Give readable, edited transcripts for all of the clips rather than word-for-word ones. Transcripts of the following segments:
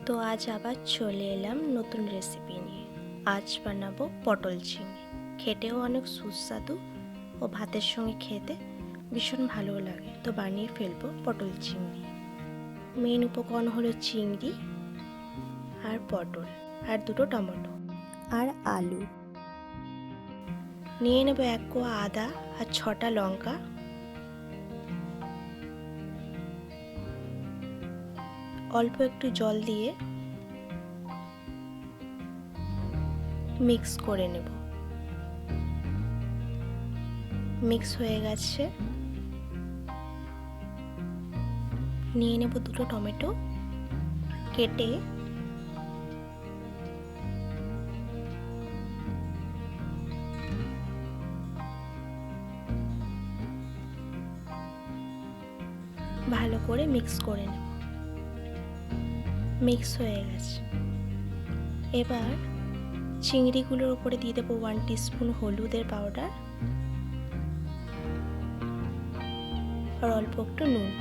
তো আজ আবার চলে এলাম নতুন রেসিপি নিয়ে। আজ বানাবো পটল চিংড়ি। খেতেও অনেক সুস্বাদু ও ভাতের সঙ্গে খেতে ভীষণ ভালো লাগে। তো বানিয়ে ফেলবো পটল চিংড়ি। মেন উপকরণ হলো চিংড়ি আর পটল আর দুটো টমেটো আর আলু। নিয়ে নেবো 1 কোয়া আদা আর 6টা লঙ্কা। অল্প একটু জল দিয়ে মিক্স করে নেব। মিক্স হয়ে গেছে। নিয়ে নেব দুটো টমেটো কেটে ভালো করে মিক্স করে নেব। মিক্স হয়ে গেছে। এবার চিংড়িগুলোর উপরে দিয়ে দেবো 1 টিস্পুন হলুদের পাউডার আর অল্প একটু নুন।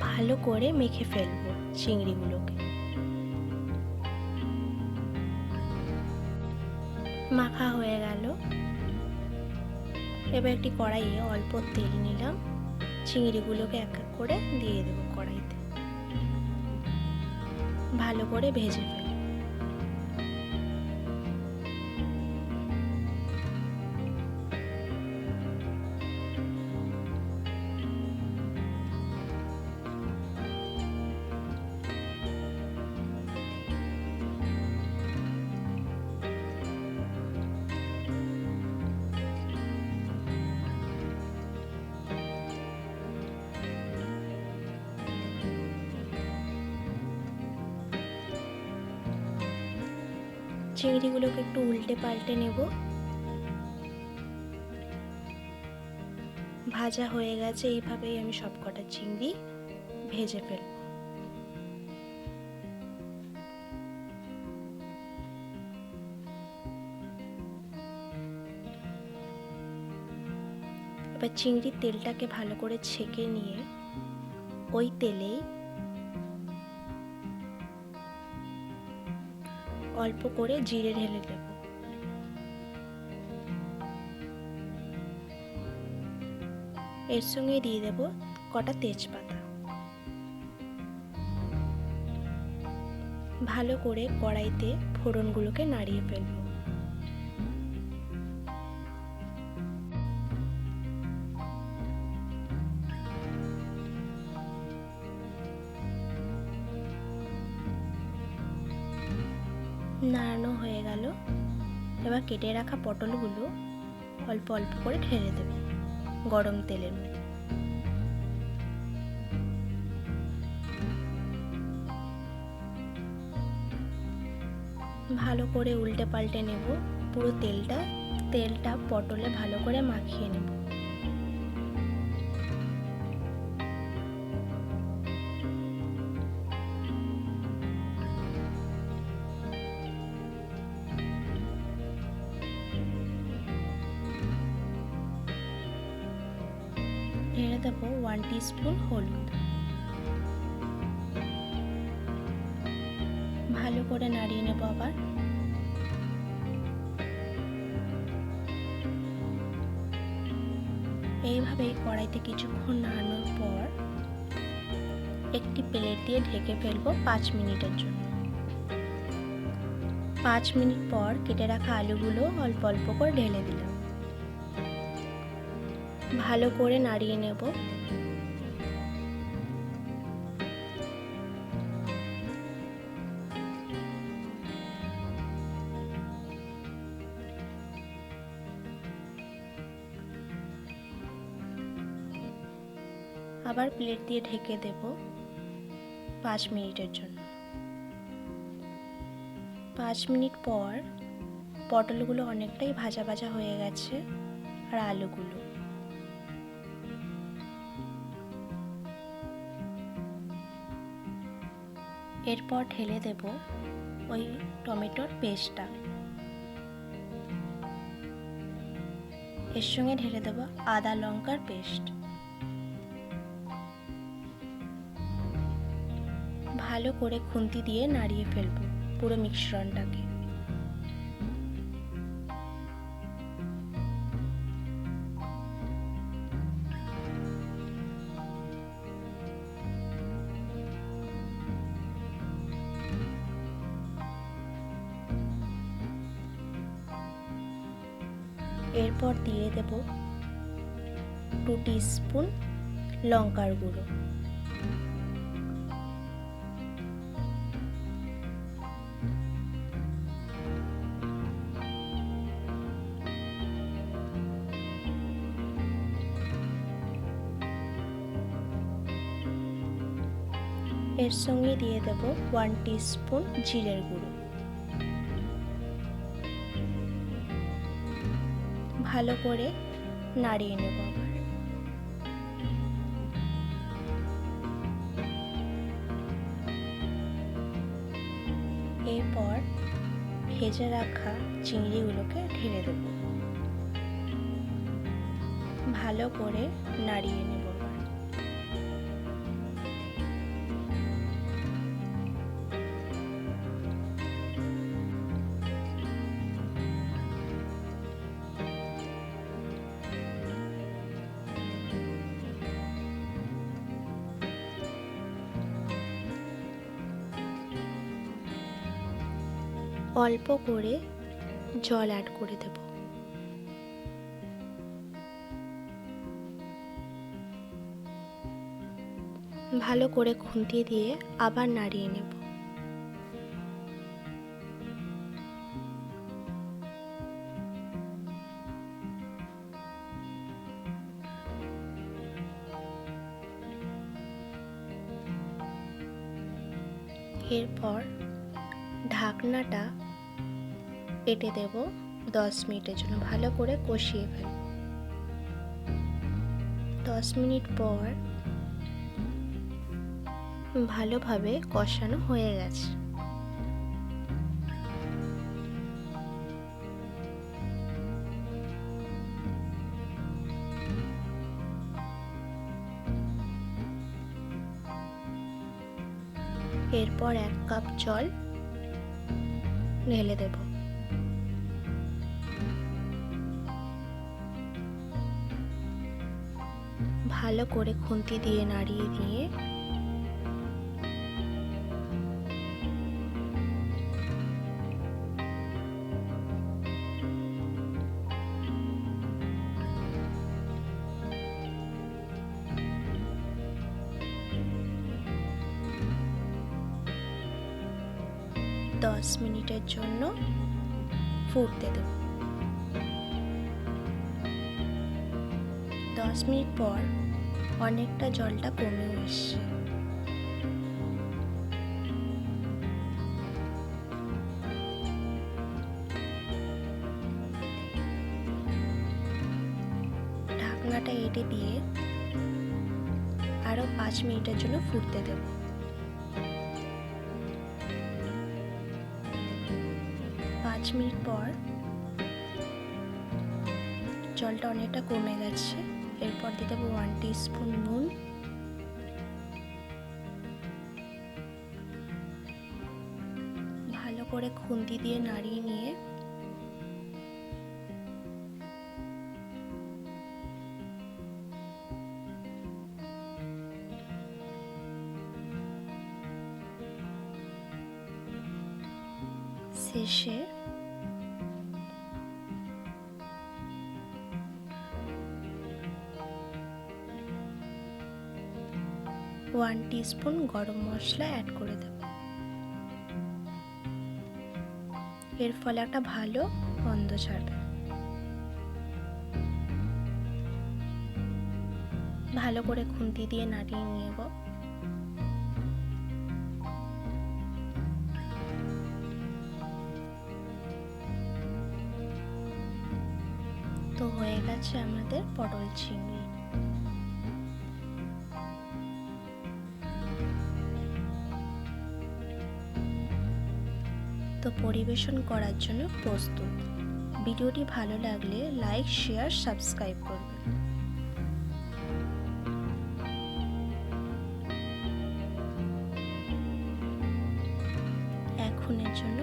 ভালো করে মেখে ফেলবো চিংড়িগুলোকে। মাখা হয়ে গেল। এবার একটি কড়াইয়ে অল্প তেল নিলাম। চিংড়িগুলোকে এক এক করে দিয়ে দেবো কড়াইতে। ভালো করে ভেজে ফেলবো। চিংড়িগুলোকে একটু উল্টে পাল্টে নেব। ভাজা হয়ে গেছে। এইভাবেই আমি সবকটা চিংড়ি ভেজে ফেলব। এবার চিংড়ির তেলটাকে ভালো করে ছেঁকে নিয়ে ওই তেলেই অল্প করে জিরে ঢেলে দেব। এর সঙ্গে দিয়ে দেব কটা তেজপাতা। ভালো করে কড়াইতে ফোড়নগুলোকে নাড়িয়ে ফেলব। নাড়ানো হয়ে গেল। এবার কেটে রাখা পটলগুলো অল্প অল্প করে ঢেলে দেব গরম তেলের মধ্যে। ভালো করে উল্টে পাল্টে নেব। পুরো তেলটা পটলে ভালো করে মাখিয়ে নেব। ঢেলে দেবো 1 টিস্পুন হলুদ। ভালো করে নাড়িয়ে নেব। আবার এইভাবে কড়াইতে কিছুক্ষণ নাড়ানোর পর একটি প্লেট দিয়ে ঢেকে ফেলবো 5 মিনিটের জন্য। 5 মিনিট পর কেটে রাখা আলুগুলো অল্প অল্প করে ঢেলে দিলাম। ভালো করে নাড়িয়ে নেব। আবার প্লেট দিয়ে ঢেকে দেব 5 মিনিটের জন্য। 5 মিনিট পর পটলগুলো অনেকটাই ভাজা ভাজা হয়ে গেছে আর আলুগুলো। এরপর ঢেলে দেব ওই টমেটোর পেস্টটা। এর সঙ্গে ঢেলে দেব আদা লঙ্কার পেস্ট। ভালো করে খুন্তি দিয়ে নাড়িয়ে ফেলবো পুরো মিশ্রণটাকে। এরপর দিয়ে দেব 2 টিস্পুন লঙ্কার গুঁড়ো, এর সঙ্গে দিয়ে দেব 1 টিস্পুন জিরের গুঁড়ো। ভালো করে নাড়িয়ে নেব আবার। এরপর ভেজে রাখা চিংড়িগুলোকে ঢেলে দেব। ভালো করে নাড়িয়ে নেব আবার। অল্প করে জল অ্যাড করে দেব। ভালো করে খুন্তি দিয়ে আবার নাড়িয়ে নেব। এরপর ঢাকনাটা পেতে দেব 10 মিনিটের জন্য। ভালো করে কষিয়ে ফেলব। 10 মিনিট পর ভালোভাবে কষানো হয়ে গেছে। এরপর 1 কাপ জল ঢেলে দেব। ভালো করে খুন্তি দিয়ে নাড়িয়ে দিয়ে দশ মিনিটের জন্য ফুটতে দেব। 10 মিনিট পর অনেকটা জলটা কমে এসছে। ঢাকনাটা এঁটে দিয়ে আরো 5 মিনিটের জন্য ফুটতে দেব। 5 মিনিট পর জলটা অনেকটা কমে গেছে। এরপর দিয়ে দেবো 1 টিস্পুন নুন, ভালো করে খুন্তি দিয়ে নাড়িয়ে নিয়ে শেষে 1 টিস্পুন গরম মশলা অ্যাড করে দেব। এর ফলে একটা ভালো গন্ধ ছাড়বে। ভালো করে খুন্তি দিয়ে নাড়িয়ে নেব। তো হয়ে গেছে আমাদের পটল চিংড়ি। তো পরিবেশন করার জন্য প্রস্তুত। ভিডিওটি ভালো লাগলে লাইক, শেয়ার, সাবস্ক্রাইব করবেন। কিছুক্ষণের জন্য